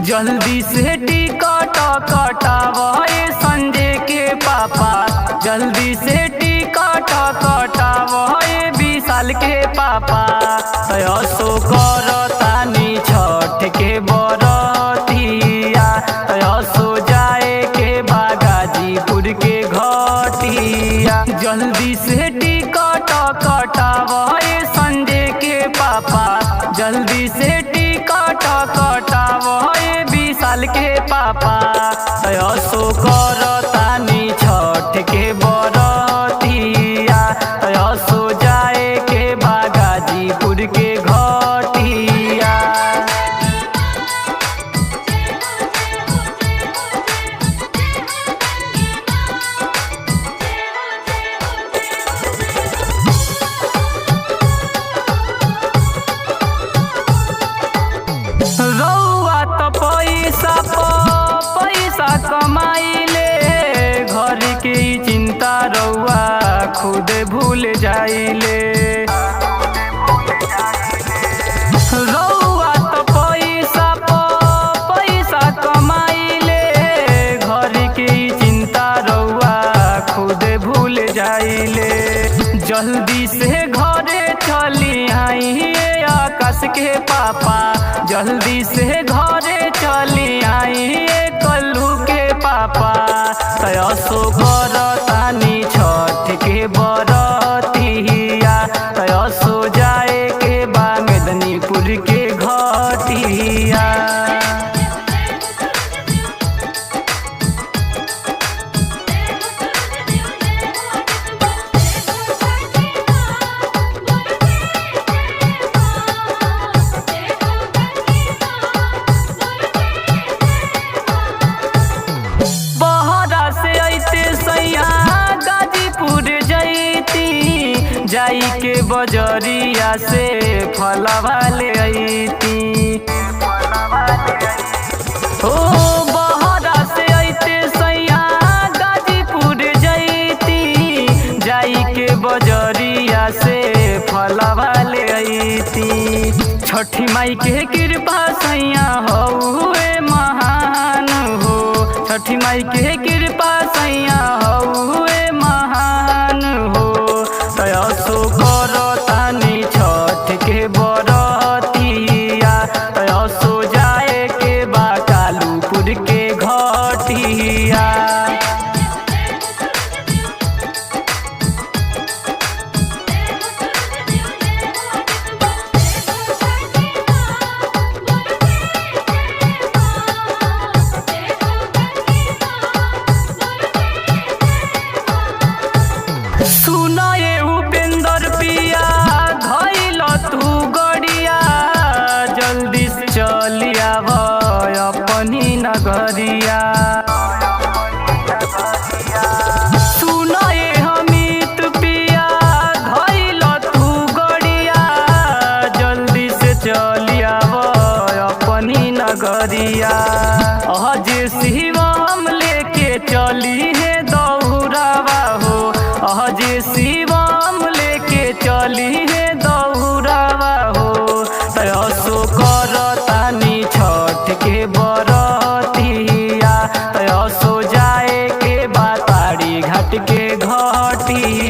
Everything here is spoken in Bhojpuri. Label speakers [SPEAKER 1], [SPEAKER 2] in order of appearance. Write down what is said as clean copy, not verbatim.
[SPEAKER 1] जल्दी से टिकट कटावे संजय के पापा, जल्दी से टिकट कटावे विशाल के पापा। असो करतानी छठ के बरतिया, असो जाए के गाजीपुर के घटिया। जल्दी से टिकट कटावे संजय के पापा, जल्दी से टिकट कटावे विशाल के पापा। असो करतानी छठ के बरतिया, असो जाए के गाजीपुर के घटिया। रउआ तो पैसा कमाइले, घर की चिंता रउआ खुद भूल जाइले। रउआ तो पैसा कमाइले, घर की चिंता रउआ खुद भूल जाइले। जल्दी से घरे चली आई आकाश के पापा, जल्दी से घरे चली आई कल्लू के पापा। असो करतानी छठ के बरतिया, असो जाए के मेदिनीपुर के घटिया। बहरा से ऐते सैया गाजीपुर जैती, जाई के बजरिया से फलवा ले अइती। ओ बहरा से ऐते सैया गाजीपुर जैती, जाई के बजरिया से फलवा ले अइती। छठी माई के कृपा सैया हउए महान हो, छठी माई के कृपा सैया हउए महान हो। असो करतानी छठ के बरतिया, असो जाए के कालूपुर के घटिया। सुनाए उपेंद्र पिया धइल तू गड़िया, जल्दी से चली आव अपनी नगरिया। सुनाए अमित पिया धइल तू गड़िया, जल्दी से चली आव अपनी नगरिया। अज शिवम लेके चली है दौड़ावा हो, अज शिवम लेके चली है दौड़ावा हो। असो करतानी छठ के बरतिया, असो जाए के ताड़ी घाट के घटिया।